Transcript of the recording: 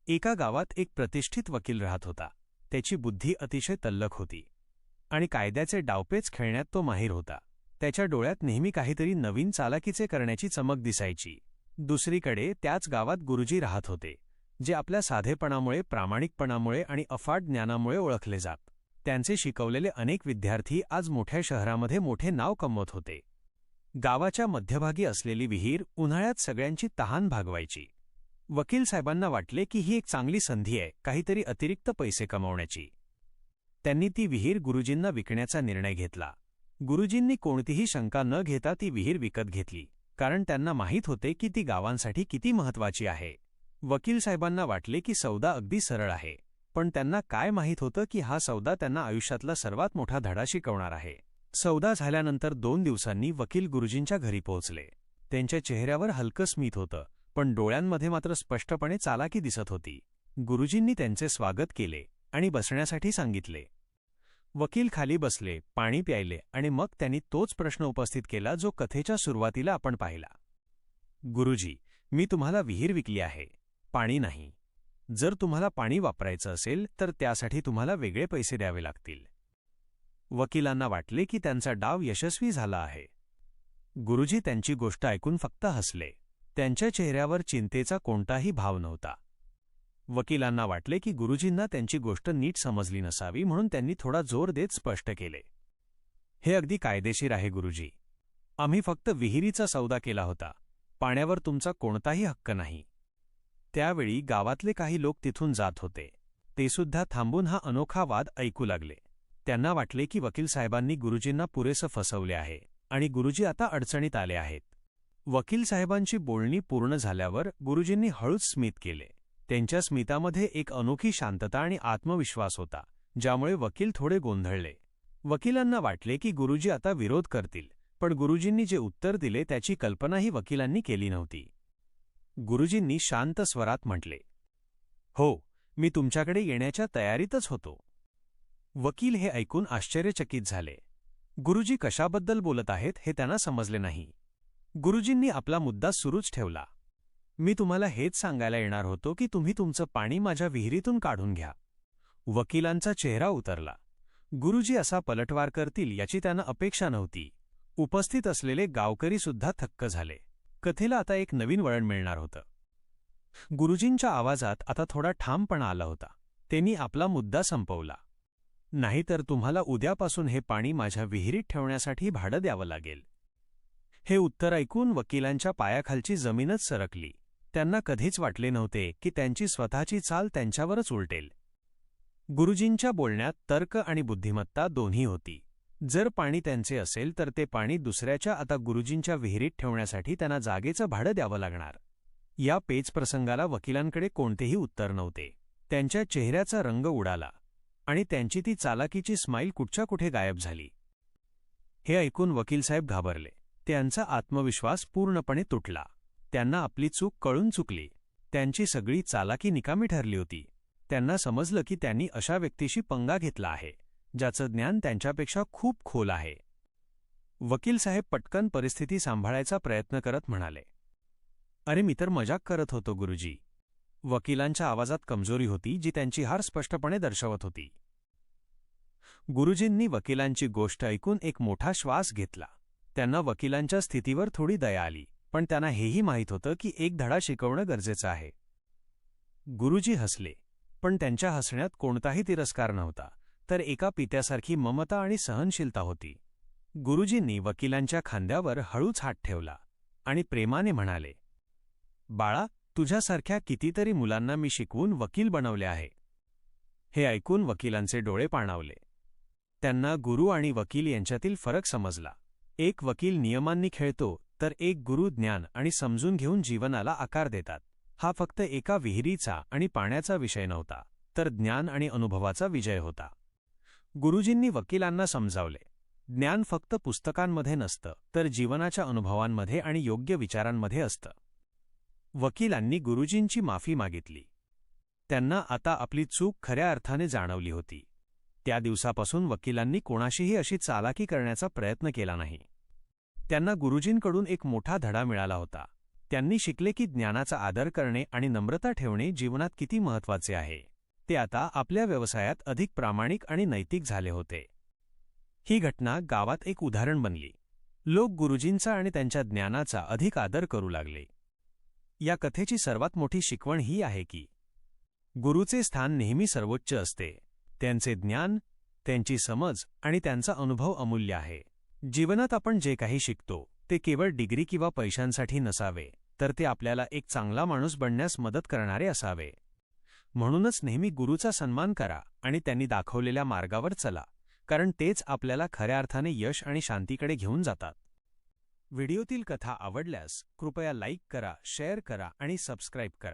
एका गावात एक प्रतिष्ठित वकील राहत होता. त्याची बुद्धी अतिशय तल्लख होती आणि कायद्याचे डावपेच खेळण्यात तो माहीर होता. त्याच्या डोळ्यात नेहमी काहीतरी नवीन चालाकीचे करण्याची चमक दिसायची. दुसरीकडे त्याच गावात गुरुजी राहत होते, जे आपल्या साधेपणामुळे, प्रामाणिकपणामुळे आणि अफाट ज्ञानामुळे ओळखले जात. त्यांचे शिकवलेले अनेक विद्यार्थी आज मोठ्या शहरामध्ये मोठे नाव कमवत होते. गावाच्या मध्यभागी असलेली विहीर उन्हाळ्यात सगळ्यांची तहान भागवायची. वकील साहेबांना वाटले की ही एक चांगली संधी आहे काहीतरी अतिरिक्त पैसे कमवण्याची. त्यांनी ती विहीर गुरुजींना विकण्याचा निर्णय घेतला. गुरुजींनी कोणतीही शंका न घेता ती विहीर विकत घेतली, कारण त्यांना माहीत होते की ती गावांसाठी किती महत्त्वाची आहे. वकील साहेबांना वाटले की सौदा अगदी सरळ आहे, पण त्यांना काय माहीत होतं की हा सौदा त्यांना आयुष्यातला सर्वात मोठा धडा शिकवणार आहे. सौदा झाल्यानंतर 2 दिवसांनी वकील गुरुजींच्या घरी पोहोचले. त्यांच्या चेहऱ्यावर हलकं स्मित होतं, पण डोळ्यांमध्ये मात्र स्पष्टपणे चालाकी दिसत होती. गुरुजींनी त्यांचे स्वागत केले आणि बसण्यासाठी सांगितले. वकील खाली बसले, पाणी प्यायले आणि मग त्यांनी तोच प्रश्न उपस्थित केला जो कथेच्या सुरुवातीला आपण पाहिला. गुरुजी, मी तुम्हाला विहीर विकली आहे, पाणी नाही. जर तुम्हाला पाणी वापरायचं असेल तर त्यासाठी तुम्हाला वेगळे पैसे द्यावे लागतील. वकिलांना वाटले की त्यांचा डाव यशस्वी झाला आहे. गुरुजी त्यांची गोष्ट ऐकून फक्त हसले. त्यांच्या चेहऱ्यावर चिंतेचा कोणताही भाव नव्हता. वकिलांना वाटले की गुरुजींना त्यांची गोष्ट नीट समजली नसावी, म्हणून त्यांनी थोडा जोर देत स्पष्ट केले. हे अगदी कायदेशीर आहे गुरुजी. आम्ही फक्त विहिरीचा सौदा केला होता. पाण्यावर तुमचा कोणताही हक्क नाही. त्यावेळी गावातले काही लोक तिथून जात होते. ते सुद्धा थांबून हा अनोखा वाद ऐकू लागले. त्यांना वाटले की वकील साहेबांनी गुरुजींना पुरेसं फसवले आहे आणि गुरुजी आता अडचणीत आले आहेत. वकील साहेबांची बोलणी पूर्ण झाल्यावर गुरुजींनी हळूच स्मित केले. त्यांच्या स्मितामध्ये एक अनोखी शांतता आणि आत्मविश्वास होता, ज्यामुळे वकील थोडे गोंधळले. वकिलांना वाटले की गुरुजी आता विरोध करतील, पण गुरुजींनी जे उत्तर दिले त्याची कल्पनाही वकिलांनी केली नव्हती. गुरुजींनी शांत स्वरात म्हटले, हो, मी तुमच्याकडे येण्याच्या तयारीतच होतो. वकील हे ऐकून आश्चर्यचकित झाले. गुरुजी कशाबद्दल बोलत आहेत हे त्यांना समजले नाही. गुरुजींनी आपला मुद्दा सुरूच ठेवला. मी तुम्हाला हेच सांगायला येणार होतो की तुम्ही तुमचं पाणी माझ्या विहिरीतून काढून घ्या. वकिलांचा चेहरा उतरला. गुरुजी असा पलटवार करतील याची त्यांना अपेक्षा नव्हती. उपस्थित असलेले गावकरी सुद्धा थक्क झाले. कथेला आता एक नवीन वळण मिळणार होतं. गुरुजींच्या आवाजात आता थोडा ठामपणा आला होता. त्यांनी आपला मुद्दा संपवला. नाहीतर तुम्हाला उद्यापासून हे पाणी माझ्या विहिरीत ठेवण्यासाठी भाडं द्यावं लागेल. हे उत्तर ऐकून वकिलांच्या पायाखालची जमीनच सरकली. त्यांना कधीच वाटले नव्हते की त्यांची स्वतःची चाल त्यांच्यावरच उलटेल. गुरुजींच्या बोलण्यात तर्क आणि बुद्धिमत्ता दोन्ही होती. जर पाणी त्यांचे असेल तर ते पाणी दुसऱ्याच्या, आता गुरुजींच्या विहिरीत ठेवण्यासाठी त्यांना जागेचं भाडं द्यावं लागणार. या पेचप्रसंगाला वकिलांकडे कोणतेही उत्तर नव्हते. त्यांच्या चेहऱ्याचा रंग उडाला आणि त्यांची ती चालाकीची स्माईल कुठच्या कुठे गायब झाली. हे ऐकून वकीलसाहेब घाबरले. त्यांचा आत्मविश्वास पूर्णपणे तुटला. त्यांना आपली चूक कळून चुकली. त्यांची सगळी चालाकी निकामी ठरली होती. त्यांना समजलं की त्यांनी अशा व्यक्तीशी पंगा घेतला आहे, ज्याचं ज्ञान त्यांच्यापेक्षा खूप खोल आहे. वकीलसाहेब पटकन परिस्थिती सांभाळायचा प्रयत्न करत म्हणाले, अरे मी तर मजाक करत होतो गुरुजी. वकिलांच्या आवाजात कमजोरी होती जी त्यांची हार स्पष्टपणे दर्शवत होती. गुरुजींनी वकिलांची गोष्ट ऐकून एक मोठा श्वास घेतला. त्यांना वकिलांच्या स्थितीवर थोडी दया आली, पण त्यांना हेही माहीत होतं की एक धडा शिकवणं गरजेचं आहे. गुरुजी हसले, पण त्यांच्या हसण्यात कोणताही तिरस्कार नव्हता, तर एका पित्यासारखी ममता आणि सहनशीलता होती. गुरुजींनी वकिलांच्या खांद्यावर हळूच हात ठेवला आणि प्रेमाने म्हणाले, बाळा, तुझ्यासारख्या कितीतरी मुलांना मी शिकवून वकील बनवले आहे. हे ऐकून वकिलांचे डोळे पाणावले. त्यांना गुरु आणि वकील यांच्यातील फरक समजला. एक वकील नियमांनी खेळतो, तर एक गुरु ज्ञान आणि समजून घेऊन जीवनाला आकार देतात. हा फक्त एका विहिरीचा आणि पाण्याचा विषय नव्हता, तर ज्ञान आणि अनुभवाचा विजय होता. गुरुजींनी वकिलांना समजावले, ज्ञान फक्त पुस्तकांमध्ये नसतं, तर जीवनाच्या अनुभवांमध्ये आणि योग्य विचारांमध्ये असतं. वकिलांनी गुरुजींची माफी मागितली. त्यांना आता आपली चूक खऱ्या अर्थाने जाणवली होती. त्या दिवसापासून वकिलांनी कोणाशीही अशी चालाकी करण्याचा प्रयत्न केला नाही. त्यांना गुरुजींकडून एक मोठा धडा मिळाला होता. त्यांनी शिकले की ज्ञानाचा आदर करणे आणि नम्रता ठेवणे जीवनात किती महत्त्वाचे आहे. ते आता आपल्या व्यवसायात अधिक प्रामाणिक आणि नैतिक झाले होते. ही घटना गावात एक उदाहरण बनली. लोक गुरुजींचा आणि त्यांच्या ज्ञानाचा अधिक आदर करू लागले. या कथेची सर्वात मोठी शिकवण ही आहे की गुरुचे स्थान नेहमी सर्वोच्च असते. त्यांचे ज्ञान, त्यांची समज आणि त्यांचा अनुभव अमूल्य आहे. जीवनात आपण जे काही शिकतो ते केवळ डिग्री किंवा पैशांसाठी नसावे, तर ते आपल्याला एक चांगला माणूस बनण्यास मदत करणारे असावे. म्हणूनच नेहमी गुरुचा सन्मान करा आणि त्यांनी दाखवलेल्या मार्गावर चला, कारण तेच आपल्याला खऱ्या अर्थाने यश आणि शांतीकडे घेऊन जातात. व्हिडिओतील कथा आवडल्यास कृपया लाईक करा, शेअर करा आणि सबस्क्राईब करा.